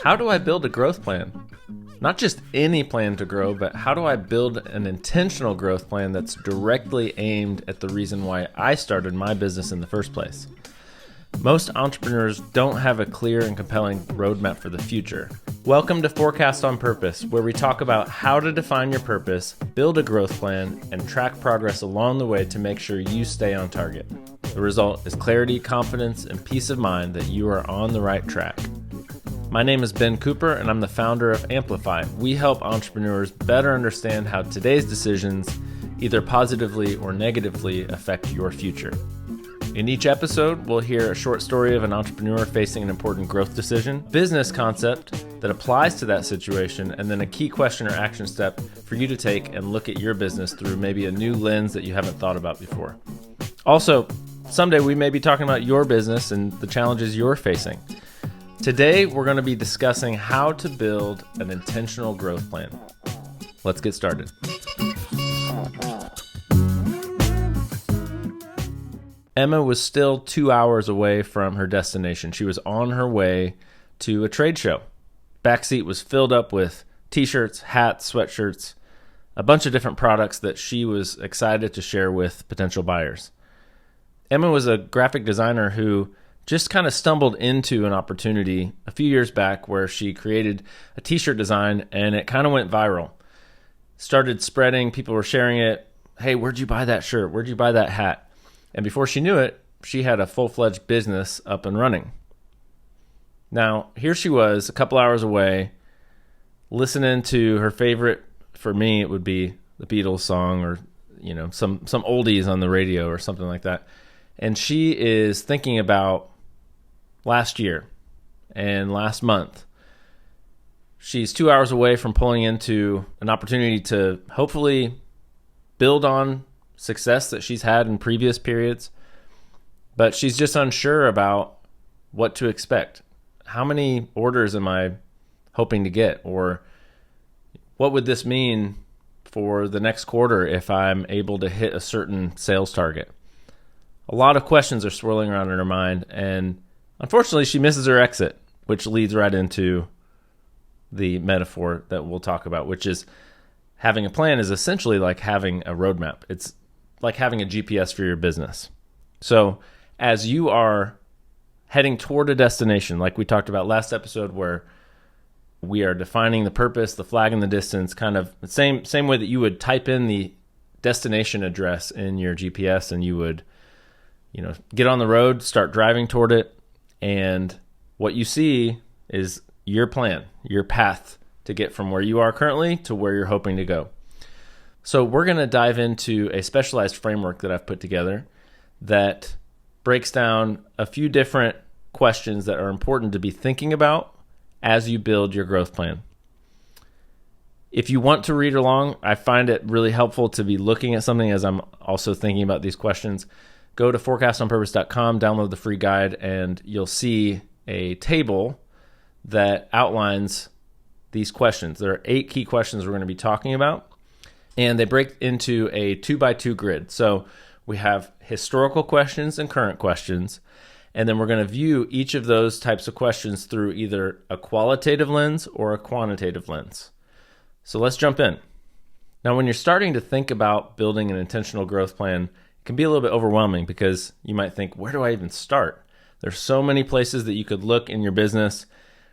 How do I build a growth plan? Not just any plan to grow, but how do I build an intentional growth plan that's directly aimed at the reason why I started my business in the first place? Most entrepreneurs don't have a clear and compelling roadmap for the future. Welcome to Forecast on Purpose, where we talk about how to define your purpose, build a growth plan, and track progress along the way to make sure you stay on target. The result is clarity, confidence, and peace of mind that you are on the right track. My name is Ben Cooper, and I'm the founder of Amplify. We help entrepreneurs better understand how today's decisions either positively or negatively affect your future. In each episode, we'll hear a short story of an entrepreneur facing an important growth decision, business concept that applies to that situation, and then a key question or action step for you to take and look at your business through maybe a new lens that you haven't thought about before. Also, someday we may be talking about your business and the challenges you're facing. Today, we're going to be discussing how to build an intentional growth plan. Let's get started. Emma was still 2 hours away from her destination. She was on her way to a trade show. Backseat was filled up with t-shirts, hats, sweatshirts, a bunch of different products that she was excited to share with potential buyers. Emma was a graphic designer who just kind of stumbled into an opportunity a few years back where she created a t-shirt design and it kind of went viral. Started spreading, people were sharing it. Hey, where'd you buy that shirt? Where'd you buy that hat? And before she knew it, she had a full-fledged business up and running. Now, here she was a couple hours away listening to her favorite, for me, it would be the Beatles song or, some oldies on the radio or something like that. And she is thinking about last year and last month. She's 2 hours away from pulling into an opportunity to hopefully build on success that she's had in previous periods, but she's just unsure about what to expect. How many orders am I hoping to get? Or what would this mean for the next quarter if I'm able to hit a certain sales target? A lot of questions are swirling around in her mind, and unfortunately, she misses her exit, which leads right into the metaphor that we'll talk about, which is having a plan is essentially like having a roadmap. It's like having a GPS for your business. So as you are heading toward a destination, like we talked about last episode, where we are defining the purpose, the flag in the distance, kind of the same way that you would type in the destination address in your GPS and you would get on the road, start driving toward it, and what you see is your plan, your path to get from where you are currently to where you're hoping to go. So we're going to dive into a specialized framework that I've put together that breaks down a few different questions that are important to be thinking about as you build your growth plan. If you want to read along, I find it really helpful to be looking at something as I'm also thinking about these questions. Go to forecastonpurpose.com, download the free guide, and you'll see a table that outlines these questions. There are 8 key questions we're going to be talking about, and they break into a 2x2 grid. So we have historical questions and current questions, and then we're going to view each of those types of questions through either a qualitative lens or a quantitative lens. So let's jump in. Now, when you're starting to think about building an intentional growth plan, it can be a little bit overwhelming because you might think, where do I even start? There's so many places that you could look in your business,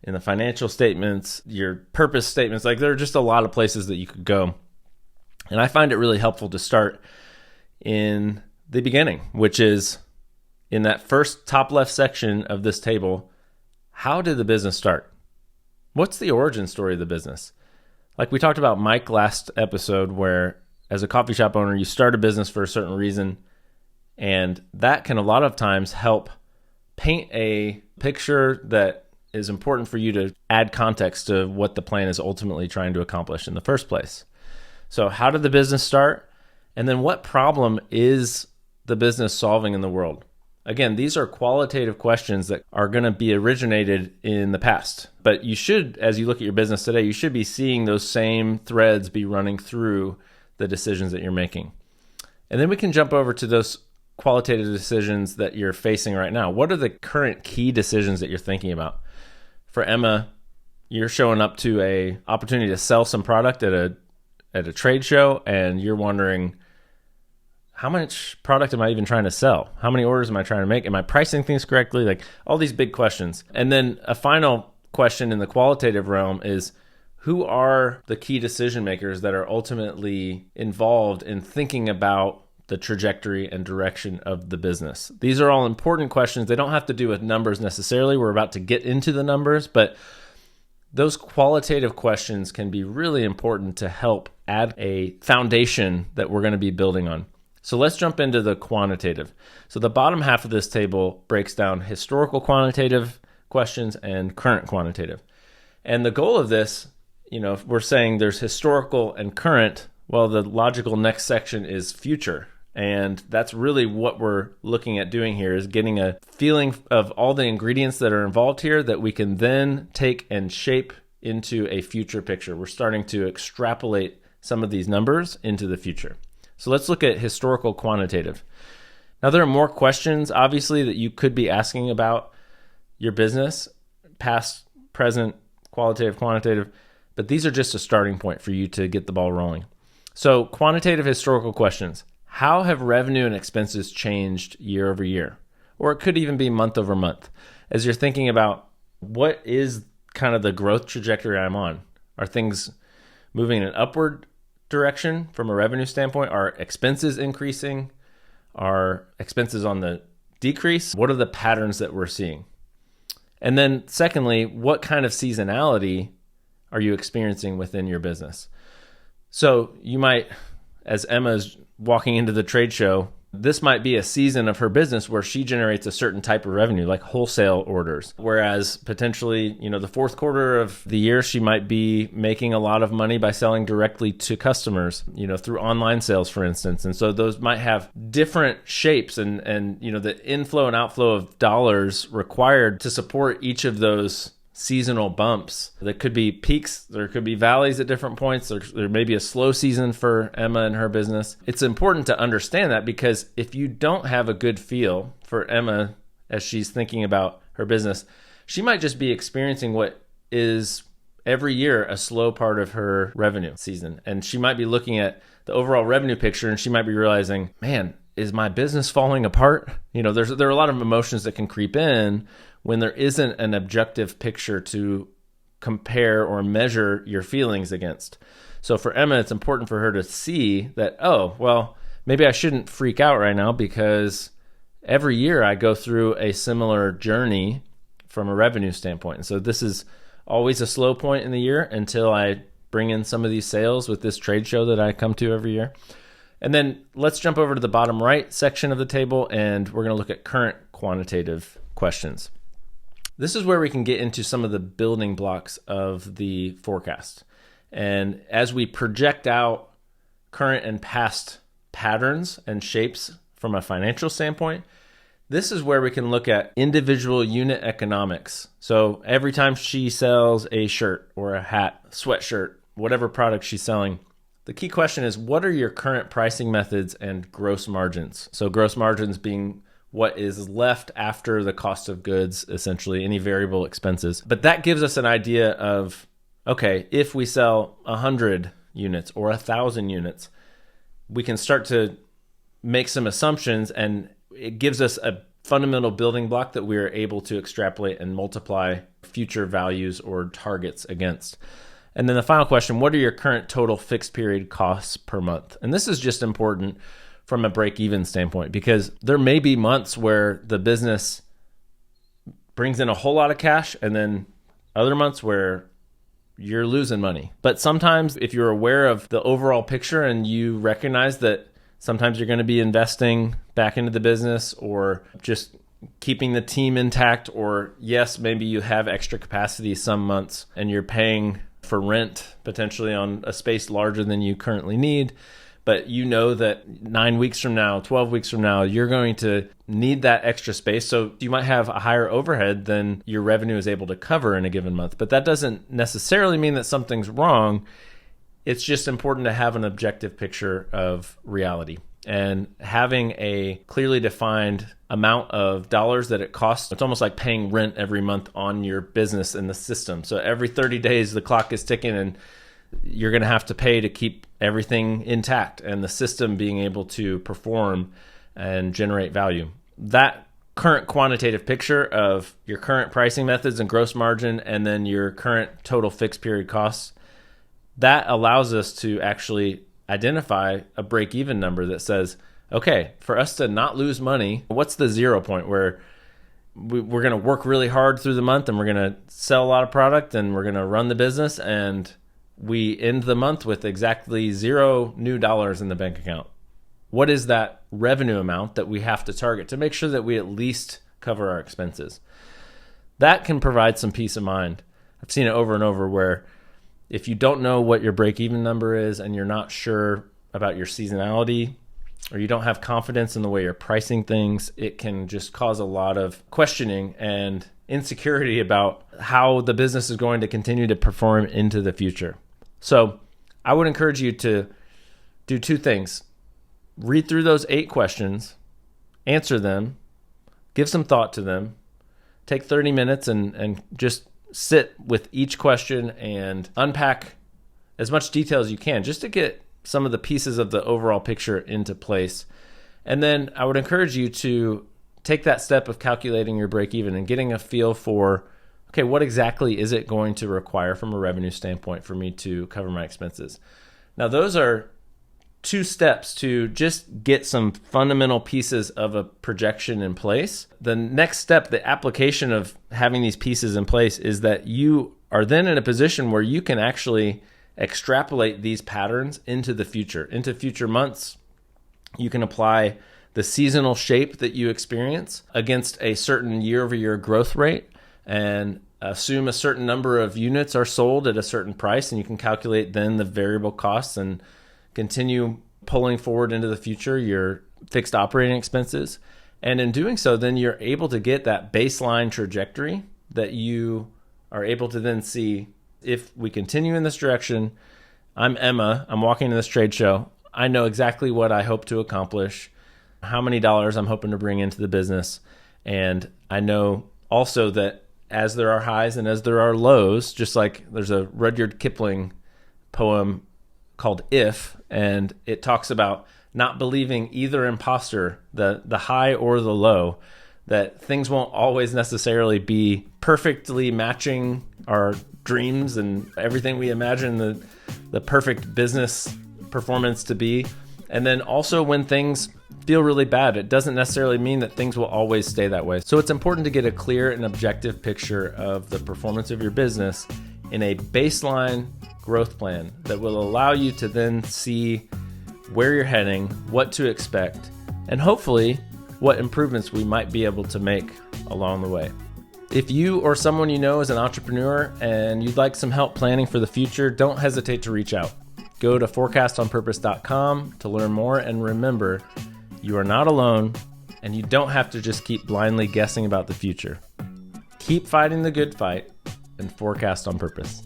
in the financial statements, your purpose statements. Like, there are just a lot of places that you could go. And I find it really helpful to start in the beginning, which is in that first top left section of this table. How did the business start? What's the origin story of the business? Like we talked about Mike last episode, where as a coffee shop owner, you start a business for a certain reason, and that can a lot of times help paint a picture that is important for you to add context to what the plan is ultimately trying to accomplish in the first place. So how did the business start? And then what problem is the business solving in the world? Again, these are qualitative questions that are going to be originated in the past. But you should, as you look at your business today, you should be seeing those same threads be running through the decisions that you're making. And then we can jump over to those qualitative decisions that you're facing right now. What are the current key decisions that you're thinking about? For Emma, you're showing up to a opportunity to sell some product at a trade show, and you're wondering, how much product am I even trying to sell? How many orders am I trying to make? Am I pricing things correctly? Like all these big questions. And then a final question in the qualitative realm is, who are the key decision makers that are ultimately involved in thinking about the trajectory and direction of the business? These are all important questions. They don't have to do with numbers necessarily. We're about to get into the numbers, but those qualitative questions can be really important to help add a foundation that we're going to be building on. So let's jump into the quantitative. So the bottom half of this table breaks down historical quantitative questions and current quantitative. And the goal of this, if we're saying there's historical and current, well, the logical next section is future. And that's really what we're looking at doing here, is getting a feeling of all the ingredients that are involved here that we can then take and shape into a future picture. We're starting to extrapolate some of these numbers into the future. So let's look at historical quantitative. Now, there are more questions, obviously, that you could be asking about your business, past, present, qualitative, quantitative, but these are just a starting point for you to get the ball rolling. So quantitative historical questions. How have revenue and expenses changed year over year? Or it could even be month over month. As you're thinking about what is kind of the growth trajectory I'm on, are things moving in an upward direction from a revenue standpoint? Are expenses increasing? Are expenses on the decrease? What are the patterns that we're seeing? And then secondly, what kind of seasonality are you experiencing within your business? So you might, as Emma's walking into the trade show, this might be a season of her business where she generates a certain type of revenue, like wholesale orders. Whereas potentially, the fourth quarter of the year, she might be making a lot of money by selling directly to customers, through online sales, for instance. And so those might have different shapes and the inflow and outflow of dollars required to support each of those seasonal bumps. There could be peaks, there could be valleys at different points. There may be a slow season for Emma and her business. It's important to understand that, because if you don't have a good feel for Emma as she's thinking about her business, she might just be experiencing what is every year a slow part of her revenue season. And she might be looking at the overall revenue picture and she might be realizing, man, is my business falling apart? There are a lot of emotions that can creep in when there isn't an objective picture to compare or measure your feelings against. So for Emma, it's important for her to see that, oh, well, maybe I shouldn't freak out right now, because every year I go through a similar journey from a revenue standpoint. And so this is always a slow point in the year until I bring in some of these sales with this trade show that I come to every year. And then let's jump over to the bottom right section of the table, and we're going to look at current quantitative questions. This is where we can get into some of the building blocks of the forecast. And as we project out current and past patterns and shapes from a financial standpoint, this is where we can look at individual unit economics. So every time she sells a shirt or a hat, sweatshirt, whatever product she's selling, the key question is, what are your current pricing methods and gross margins? So gross margins being what is left after the cost of goods, essentially any variable expenses. But that gives us an idea of, okay, if we sell 100 units or 1,000 units, we can start to make some assumptions, and it gives us a fundamental building block that we are able to extrapolate and multiply future values or targets against. And then the final question, what are your current total fixed period costs per month? And this is just important from a break-even standpoint, because there may be months where the business brings in a whole lot of cash, and then other months where you're losing money. But sometimes if you're aware of the overall picture and you recognize that sometimes you're going to be investing back into the business, or just keeping the team intact, or yes, maybe you have extra capacity some months and you're paying for rent potentially on a space larger than you currently need, but you know that 9 weeks from now, 12 weeks from now, you're going to need that extra space. So you might have a higher overhead than your revenue is able to cover in a given month. But that doesn't necessarily mean that something's wrong. It's just important to have an objective picture of reality. And having a clearly defined amount of dollars that it costs, it's almost like paying rent every month on your business in the system. So every 30 days, the clock is ticking and you're going to have to pay to keep everything intact and the system being able to perform and generate value. That current quantitative picture of your current pricing methods and gross margin and then your current total fixed period costs, that allows us to actually identify a break-even number that says, okay, for us to not lose money, what's the 0 point where we're going to work really hard through the month and we're going to sell a lot of product and we're going to run the business and we end the month with exactly $0 new dollars in the bank account? What is that revenue amount that we have to target to make sure that we at least cover our expenses? That can provide some peace of mind. I've seen it over and over where if you don't know what your break-even number is and you're not sure about your seasonality or you don't have confidence in the way you're pricing things, it can just cause a lot of questioning and insecurity about how the business is going to continue to perform into the future. So I would encourage you to do two things. Read through those 8 questions, answer them, give some thought to them, take 30 minutes and just sit with each question and unpack as much detail as you can just to get some of the pieces of the overall picture into place. And then I would encourage you to take that step of calculating your break even and getting a feel for, okay, what exactly is it going to require from a revenue standpoint for me to cover my expenses? Now, those are 2 steps to just get some fundamental pieces of a projection in place. The next step, the application of having these pieces in place, is that you are then in a position where you can actually extrapolate these patterns into the future, into future months. You can apply the seasonal shape that you experience against a certain year-over-year growth rate and assume a certain number of units are sold at a certain price, and you can calculate then the variable costs and continue pulling forward into the future your fixed operating expenses. And in doing so, then you're able to get that baseline trajectory that you are able to then see, if we continue in this direction, I'm Emma, I'm walking to this trade show, I know exactly what I hope to accomplish, how many dollars I'm hoping to bring into the business. And I know also that as there are highs and as there are lows, just like there's a Rudyard Kipling poem called If, and it talks about not believing either imposter, the high or the low, that things won't always necessarily be perfectly matching our dreams and everything we imagine the perfect business performance to be. And then also when things feel really bad, it doesn't necessarily mean that things will always stay that way. So it's important to get a clear and objective picture of the performance of your business in a baseline growth plan that will allow you to then see where you're heading, what to expect, and hopefully what improvements we might be able to make along the way. If you or someone you know is an entrepreneur and you'd like some help planning for the future, don't hesitate to reach out. Go to forecastonpurpose.com to learn more, and remember, you are not alone and you don't have to just keep blindly guessing about the future. Keep fighting the good fight and forecast on purpose.